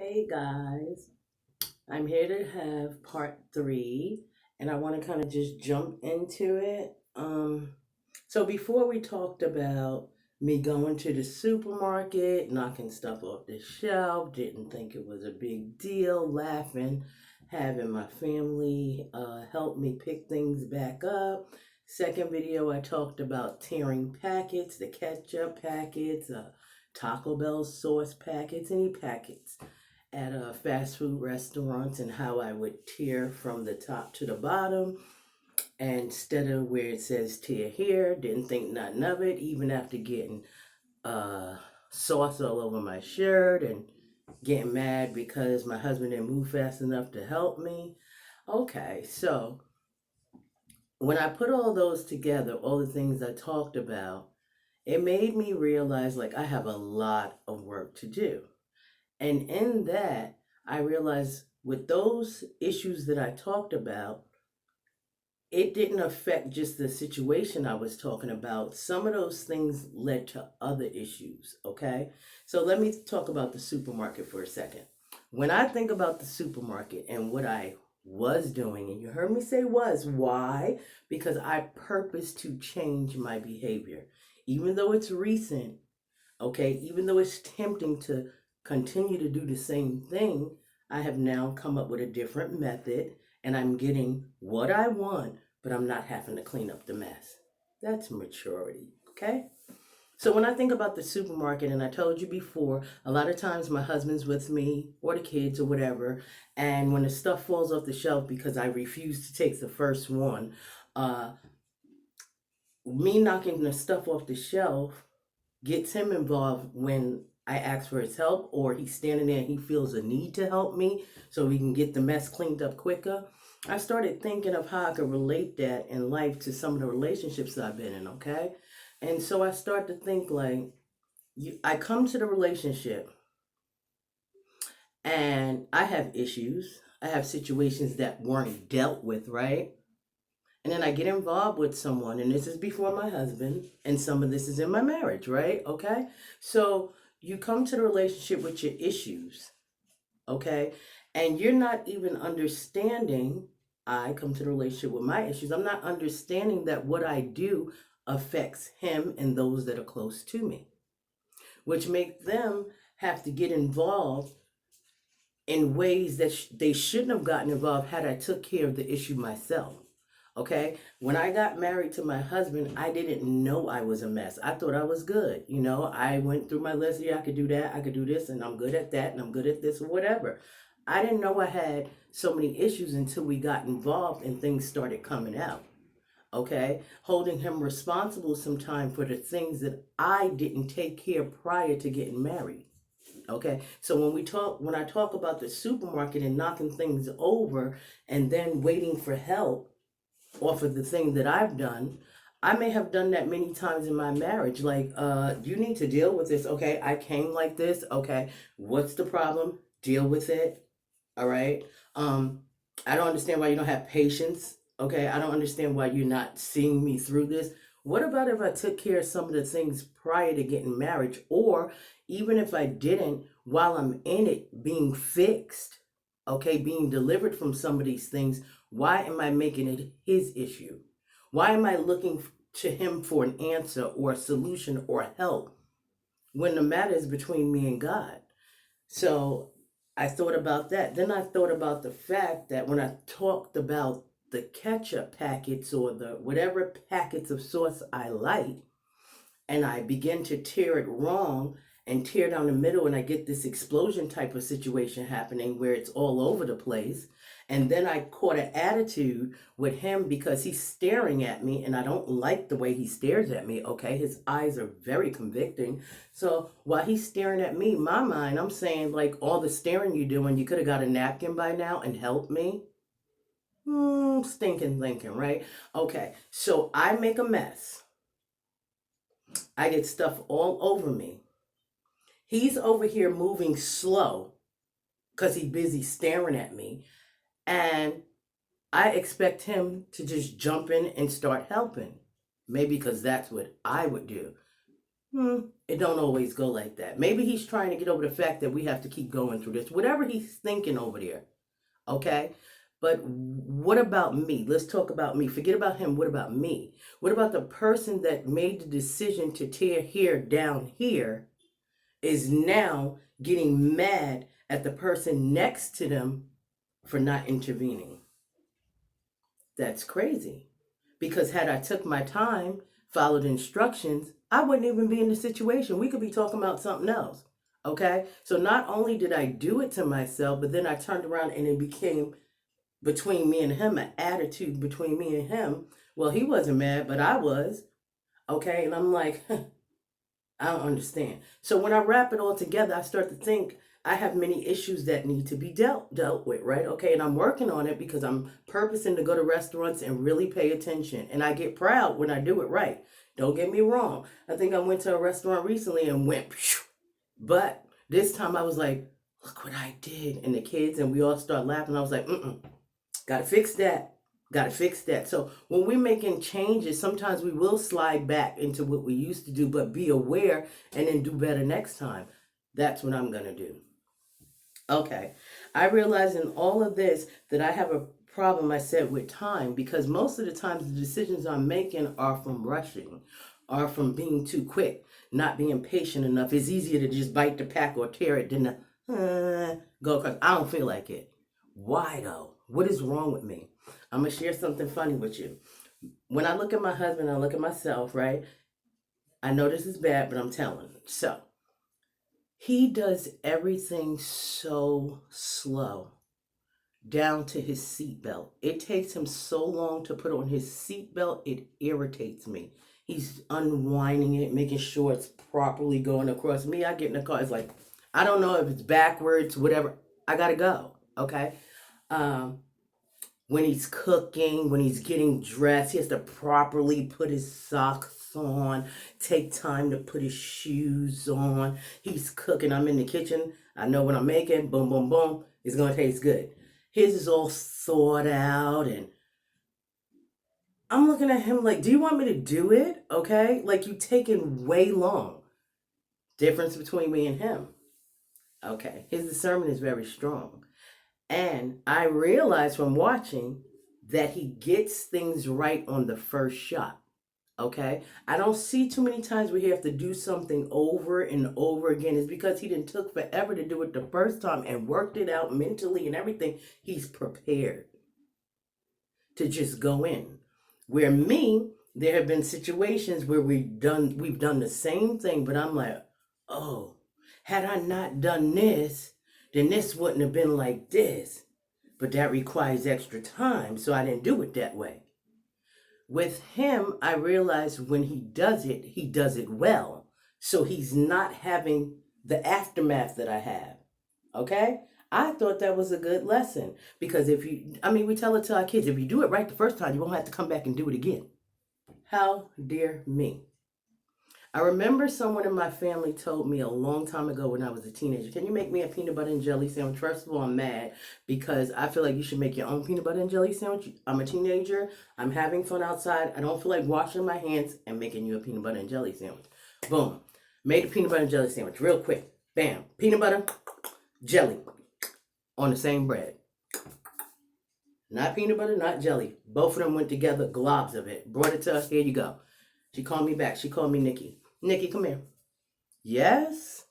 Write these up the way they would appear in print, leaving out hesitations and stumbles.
Hey guys, I'm here to have part three, and I want to kind of just jump into it. So before we talked about me going to the supermarket, knocking stuff off the shelf, didn't think it was a big deal, laughing, having my family help me pick things back up. Second video, I talked about tearing packets, the ketchup packets, Taco Bell sauce packets, any packets at fast food restaurants and how I would tear from the top to the bottom. And instead of where it says tear here, didn't think nothing of it, even after getting uh, sauce all over my shirt and getting mad because my husband didn't move fast enough to help me. Okay, so when I put all those together, all the things I talked about, it made me realize like I have a lot of work to do. And in that, I realized with those issues that I talked about, it didn't affect just the situation I was talking about. Some of those things led to other issues, okay? So let me talk about the supermarket for a second. When I think about the supermarket and what I was doing, and you heard me say was, why? Because I purpose to change my behavior. Even though it's recent, okay, even though it's tempting to continue to do the same thing, I have now come up with a different method and I'm getting what I want, but I'm not having to clean up the mess. That's maturity, okay? So when I think about the supermarket, and I told you before, a lot of times my husband's with me or the kids or whatever, and when the stuff falls off the shelf because I refuse to take the first one, uh, me knocking the stuff off the shelf gets him involved when I ask for his help, or he's standing there and he feels a need to help me so we can get the mess cleaned up quicker. I started thinking of how I could relate that in life to some of the relationships that I've been in, okay? And so I start to think like, I come to the relationship and I have issues. I have situations that weren't dealt with, right? And then I get involved with someone, and this is before my husband, and some of this is in my marriage, right? Okay. So you come to the relationship with your issues, okay? And you're not even understanding. I come to the relationship with my issues. I'm not understanding that what I do affects him and those that are close to me, which make them have to get involved in ways that they shouldn't have gotten involved had I took care of the issue myself. Okay, when I got married to my husband, I didn't know I was a mess. I thought I was good. I went through my list. Yeah, I could do that. I could do this, and I'm good at that, and I'm good at this, or whatever. I didn't know I had so many issues until we got involved and things started coming out. Okay, holding him responsible sometime for the things that I didn't take care prior to getting married. Okay, so when I talk about the supermarket and knocking things over and then waiting for help off of the thing that I've done, I may have done that many times in my marriage. Like, you need to deal with this. Okay, I came like this. Okay, what's the problem? Deal with it. All right. Um, I don't understand why you don't have patience. Okay, I don't understand why you're not seeing me through this. What about if I took care of some of the things prior to getting married, or even if I didn't, while I'm in it, being fixed, okay, being delivered from some of these things, why am I making it his issue? Why am I looking to him for an answer or a solution or help when the matter is between me and God? So I thought about that. Then I thought about the fact that when I talked about the ketchup packets or the whatever packets of sauce I like, and I begin to tear it wrong and tear down the middle, and I get this explosion type of situation happening where it's all over the place. And then I caught an attitude with him because he's staring at me and I don't like the way he stares at me. Okay, his eyes are very convicting. So while he's staring at me, my mind, I'm saying, like, all the staring you're doing, you could have got a napkin by now and helped me. Stinking thinking, right? Okay, so I make a mess. I get stuff all over me. He's over here moving slow because he's busy staring at me. And I expect him to just jump in and start helping. Maybe because that's what I would do. It don't always go like that. Maybe he's trying to get over the fact that we have to keep going through this. Whatever he's thinking over there, okay? But what about me? Let's talk about me. Forget about him. What about me? What about the person that made the decision to tear here down here is now getting mad at the person next to them for not intervening? That's crazy. Because had I took my time, followed instructions, I wouldn't even be in the situation. We could be talking about something else. Okay? So not only did I do it to myself, but then I turned around and it became between me and him, an attitude between me and him. Well, he wasn't mad, but I was. Okay? And I'm like, I don't understand. So when I wrap it all together, I start to think I have many issues that need to be dealt with, right? Okay, and I'm working on it because I'm purposing to go to restaurants and really pay attention. And I get proud when I do it right. Don't get me wrong. I think I went to a restaurant recently and went, phew, but this time I was like, look what I did. And the kids and we all start laughing. I was like, gotta fix that. Gotta fix that. So when we're making changes, sometimes we will slide back into what we used to do, but be aware and then do better next time. That's what I'm gonna do. Okay. I realize in all of this that I have a problem, I said, with time because most of the times the decisions I'm making are from rushing, are from being too quick, not being patient enough. It's easier to just bite the pack or tear it than to go across. I don't feel like it. Why though? What is wrong with me? I'm going to share something funny with you. When I look at my husband, I look at myself, right? I know this is bad, but I'm telling. So, he does everything so slow, down to his seatbelt. It takes him so long to put on his seatbelt, it irritates me. He's unwinding it, making sure it's properly going across. Me, I get in the car, it's like, I don't know if it's backwards, whatever. I gotta go, okay? Um, when he's cooking, when he's getting dressed, he has to properly put his socks on, take time to put his shoes on. He's cooking. I'm in the kitchen. I know what I'm making. Boom, boom, boom. It's going to taste good. His is all thought out. And I'm looking at him like, do you want me to do it? Okay. Like, you taking way long. Difference between me and him. Okay. His discernment is very strong. And I realized from watching that he gets things right on the first shot. Okay. I don't see too many times where he have to do something over and over again. It's because he didn't took forever to do it the first time and worked it out mentally and everything. He's prepared to just go in. Where me, there have been situations where we've done the same thing, but I'm like, oh, had I not done this, then this wouldn't have been like this. But that requires extra time, so I didn't do it that way. With him, I realize when he does it well. So he's not having the aftermath that I have. Okay? I thought that was a good lesson because we tell it to our kids, if you do it right the first time, you won't have to come back and do it again. How dare me? I remember someone in my family told me a long time ago when I was a teenager, can you make me a peanut butter and jelly sandwich? First of all, I'm mad because I feel like you should make your own peanut butter and jelly sandwich. I'm a teenager. I'm having fun outside. I don't feel like washing my hands and making you a peanut butter and jelly sandwich. Boom. Made a peanut butter and jelly sandwich real quick. Bam. Peanut butter, jelly on the same bread. Not peanut butter, not jelly. Both of them went together, globs of it. Brought it to her. Here you go. She called me back. She called me Nikki. Nikki, come here. Yes?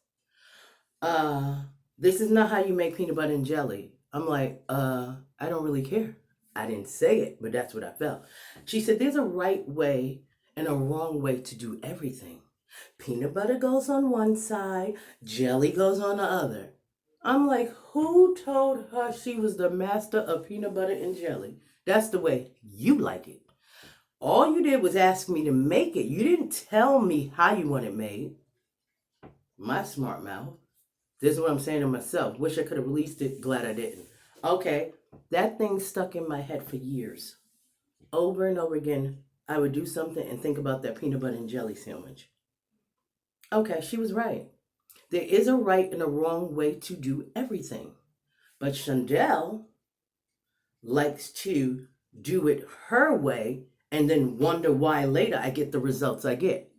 This is not how you make peanut butter and jelly. I'm like, I don't really care. I didn't say it, but that's what I felt. She said, there's a right way and a wrong way to do everything. Peanut butter goes on one side, jelly goes on the other. I'm like, who told her she was the master of peanut butter and jelly? That's the way you like it. All you did was ask me to make it. You didn't tell me how you want it made. My smart mouth. This is what I'm saying to myself. Wish I could have released it. Glad I didn't. Okay, that thing stuck in my head for years. Over and over again, I would do something and think about that peanut butter and jelly sandwich. Okay, she was right. There is a right and a wrong way to do everything. But Shundele likes to do it her way and then wonder why later I get the results I get.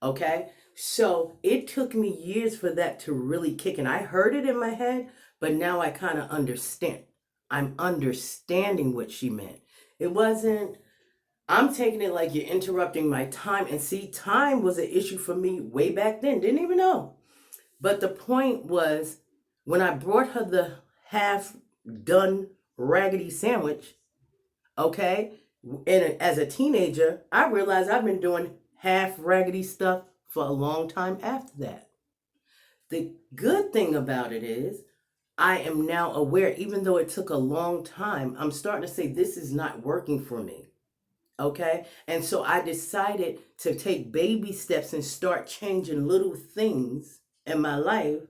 Okay? So it took me years for that to really kick in. I heard it in my head, but now I kind of understand. I'm understanding what she meant. It wasn't, I'm taking it like you're interrupting my time. And see, time was an issue for me way back then. Didn't even know. But the point was, when I brought her the half done raggedy sandwich, okay, and as a teenager, I realized I've been doing half raggedy stuff for a long time after that. The good thing about it is, I am now aware, even though it took a long time, I'm starting to say this is not working for me. Okay. And so I decided to take baby steps and start changing little things in my life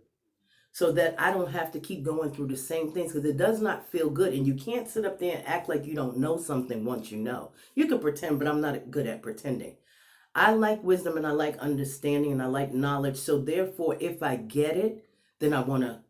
so that I don't have to keep going through the same things, because it does not feel good. And you can't sit up there and act like you don't know something once you know. You can pretend, but I'm not good at pretending. I like wisdom and I like understanding and I like knowledge. So therefore, if I get it, then I want to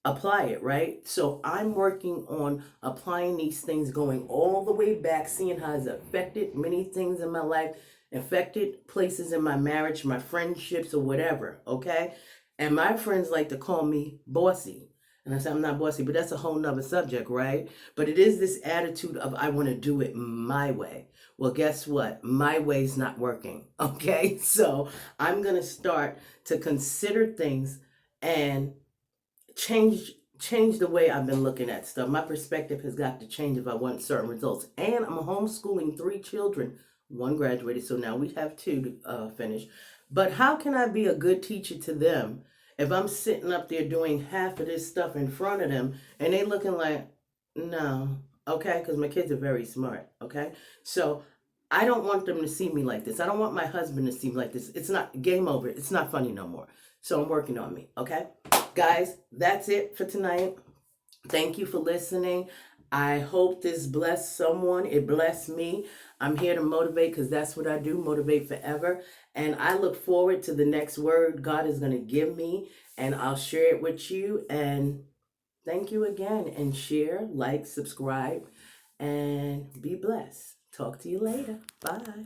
apply it, right? So I'm working on applying these things, going all the way back, seeing how it's affected many things in my life, affected places in my marriage, my friendships, or whatever, okay? And my friends like to call me bossy. And I say I'm not bossy, but that's a whole nother subject, right? But it is this attitude of I want to do it my way. Well, guess what? My way's not working, okay? So I'm going to start to consider things and change the way I've been looking at stuff. My perspective has got to change if I want certain results. And I'm homeschooling 3 children. One graduated, so now we have 2 to finish. But how can I be a good teacher to them if I'm sitting up there doing half of this stuff in front of them and they looking like, no, okay? Because my kids are very smart, okay? So I don't want them to see me like this. I don't want my husband to see me like this. It's not game over. It's not funny no more. So I'm working on me, okay? Guys, that's it for tonight. Thank you for listening. I hope this blessed someone. It blessed me. I'm here to motivate because that's what I do, motivate forever. And I look forward to the next word God is going to give me, and I'll share it with you. And thank you again. And share, like, subscribe, and be blessed. Talk to you later. Bye.